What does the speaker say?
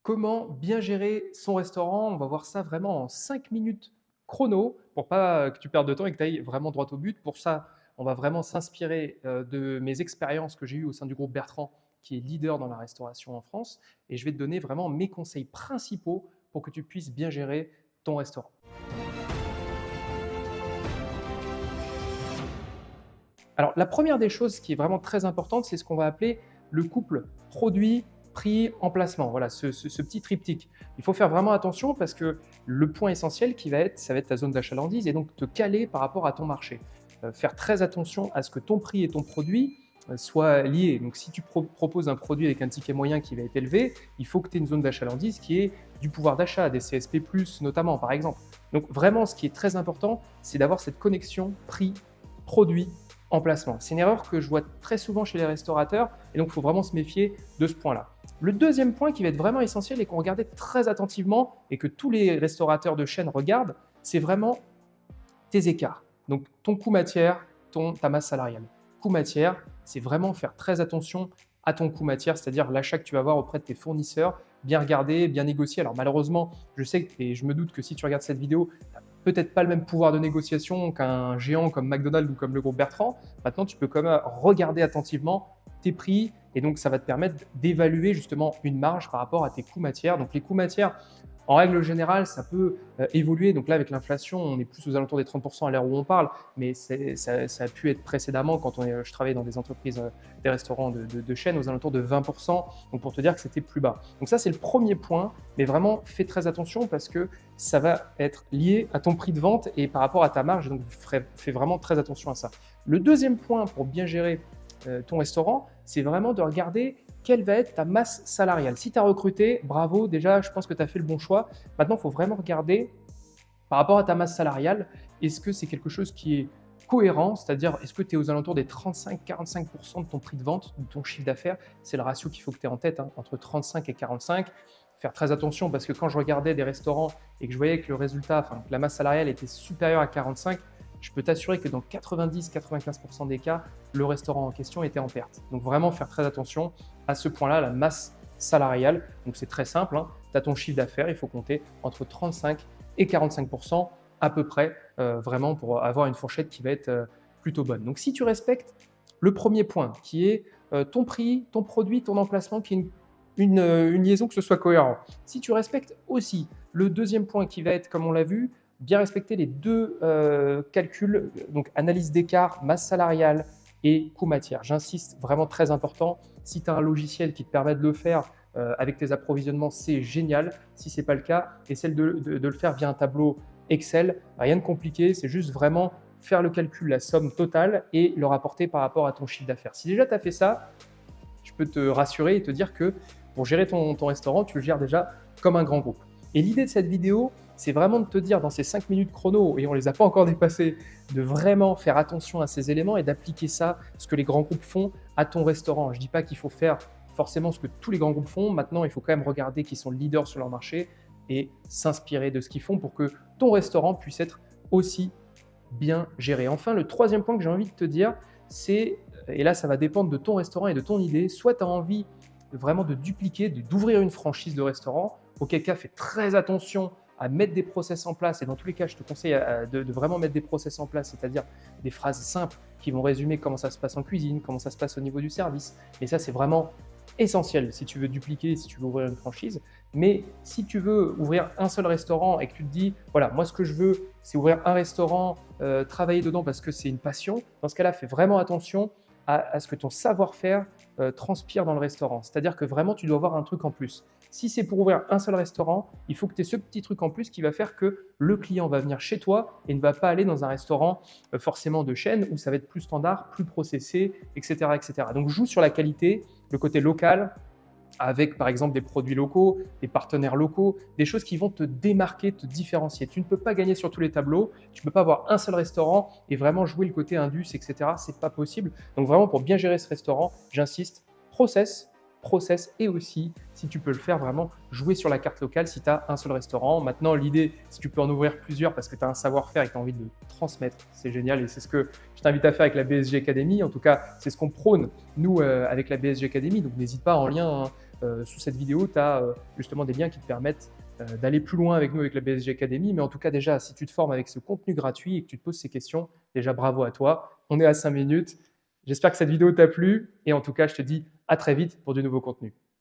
Comment bien gérer son restaurant? On va voir ça vraiment en 5 minutes chrono pour pas que tu perdes de temps et que tu ailles vraiment droit au but. Pour ça, on va vraiment s'inspirer, de mes expériences que j'ai eues au sein du groupe Bertrand, qui est leader dans la restauration en France, et je vais te donner vraiment mes conseils principaux pour que tu puisses bien gérer ton restaurant. Alors, la première des choses qui est vraiment très importante, c'est ce qu'on va appeler le couple produit, prix, emplacement. Voilà, ce petit triptyque. Il faut faire vraiment attention parce que le point essentiel ça va être ta zone d'achalandise et donc te caler par rapport à ton marché. Faire très attention à ce que ton prix et ton produit soient liés. Donc, si tu proposes un produit avec un ticket moyen qui va être élevé, il faut que tu aies une zone d'achalandise qui ait du pouvoir d'achat, des CSP+, notamment, par exemple. Donc, vraiment, ce qui est très important, c'est d'avoir cette connexion prix, produit, emplacement. C'est une erreur que je vois très souvent chez les restaurateurs et donc il faut vraiment se méfier de ce point-là. Le deuxième point qui va être vraiment essentiel et qu'on regardait très attentivement et que tous les restaurateurs de chaîne regardent, c'est vraiment tes écarts. Donc ton coût matière, ta masse salariale. Coût matière, c'est vraiment faire très attention à ton coût matière, c'est-à-dire l'achat que tu vas avoir auprès de tes fournisseurs, bien regarder, bien négocier. Alors malheureusement, je sais et je me doute que si tu regardes cette vidéo, tu n'as peut-être pas le même pouvoir de négociation qu'un géant comme McDonald's ou comme le groupe Bertrand. Maintenant, tu peux quand même regarder attentivement tes prix et donc ça va te permettre d'évaluer justement une marge par rapport à tes coûts matières. Donc les coûts matières, en règle générale, ça peut évoluer. Donc là, avec l'inflation, on est plus aux alentours des 30% à l'heure où on parle, mais ça a pu être précédemment, quand je travaillais dans des entreprises, des restaurants de chaîne, aux alentours de 20%. Donc pour te dire que c'était plus bas. Donc ça, c'est le premier point, mais vraiment, fais très attention parce que ça va être lié à ton prix de vente et par rapport à ta marge. Donc fais vraiment très attention à ça. Le deuxième point pour bien gérer ton restaurant, c'est vraiment de regarder quelle va être ta masse salariale. Si tu as recruté, bravo, déjà, je pense que tu as fait le bon choix. Maintenant, il faut vraiment regarder par rapport à ta masse salariale, est-ce que c'est quelque chose qui est cohérent, c'est-à-dire est-ce que tu es aux alentours des 35-45% de ton prix de vente, de ton chiffre d'affaires. C'est le ratio qu'il faut que tu aies en tête, hein, entre 35 et 45. Faire très attention parce que quand je regardais des restaurants et que je voyais que le résultat, enfin, que la masse salariale était supérieure à 45, je peux t'assurer que dans 90-95% des cas, le restaurant en question était en perte. Donc vraiment faire très attention à ce point-là, la masse salariale. Donc c'est très simple, hein. Tu as ton chiffre d'affaires, il faut compter entre 35 et 45% à peu près, vraiment pour avoir une fourchette qui va être plutôt bonne. Donc si tu respectes le premier point qui est ton prix, ton produit, ton emplacement, qui est une liaison que ce soit cohérent. Si tu respectes aussi le deuxième point qui va être, comme on l'a vu, bien respecter les deux calculs, donc analyse d'écart, masse salariale et coût matière. J'insiste, vraiment très important. Si tu as un logiciel qui te permet de le faire avec tes approvisionnements, c'est génial. Si ce n'est pas le cas, essaie de le faire via un tableau Excel. Rien de compliqué, c'est juste vraiment faire le calcul, la somme totale et le rapporter par rapport à ton chiffre d'affaires. Si déjà tu as fait ça, je peux te rassurer et te dire que pour gérer ton restaurant, tu le gères déjà comme un grand groupe. Et l'idée de cette vidéo, c'est vraiment de te dire dans ces 5 minutes chrono, et on ne les a pas encore dépassées, de vraiment faire attention à ces éléments et d'appliquer ça, ce que les grands groupes font, à ton restaurant. Je ne dis pas qu'il faut faire forcément ce que tous les grands groupes font. Maintenant, il faut quand même regarder qu'ils sont leaders sur leur marché et s'inspirer de ce qu'ils font pour que ton restaurant puisse être aussi bien géré. Enfin, le troisième point que j'ai envie de te dire, c'est, et là ça va dépendre de ton restaurant et de ton idée, soit tu as envie vraiment de dupliquer, d'ouvrir une franchise de restaurant, auquel cas fais très attention à mettre des process en place, et dans tous les cas je te conseille de vraiment mettre des process en place, c'est-à-dire des phrases simples qui vont résumer comment ça se passe en cuisine, comment ça se passe au niveau du service, et ça c'est vraiment essentiel si tu veux dupliquer, si tu veux ouvrir une franchise. Mais si tu veux ouvrir un seul restaurant et que tu te dis, voilà, moi ce que je veux, c'est ouvrir un restaurant, travailler dedans parce que c'est une passion, dans ce cas-là, fais vraiment attention à ce que ton savoir-faire transpire dans le restaurant. C'est-à-dire que vraiment, tu dois avoir un truc en plus. Si c'est pour ouvrir un seul restaurant, il faut que tu aies ce petit truc en plus qui va faire que le client va venir chez toi et ne va pas aller dans un restaurant forcément de chaîne où ça va être plus standard, plus processé, etc., etc. Donc joue sur la qualité, le côté local, avec par exemple des produits locaux, des partenaires locaux, des choses qui vont te démarquer, te différencier. Tu ne peux pas gagner sur tous les tableaux, tu ne peux pas avoir un seul restaurant et vraiment jouer le côté indus, etc. C'est pas possible. Donc vraiment pour bien gérer ce restaurant, j'insiste, process et aussi, si tu peux le faire, vraiment jouer sur la carte locale si tu as un seul restaurant. Maintenant, l'idée, si tu peux en ouvrir plusieurs parce que tu as un savoir-faire et que tu as envie de le transmettre, c'est génial et c'est ce que je t'invite à faire avec la BSG Academy. En tout cas, c'est ce qu'on prône, nous, avec la BSG Academy. Donc, n'hésite pas en lien, hein, Sous cette vidéo, tu as justement des liens qui te permettent d'aller plus loin avec nous avec la BSG Academy. Mais en tout cas, déjà, si tu te formes avec ce contenu gratuit et que tu te poses ces questions, déjà bravo à toi. On est à 5 minutes. J'espère que cette vidéo t'a plu et en tout cas, je te dis à très vite pour de nouveaux contenus.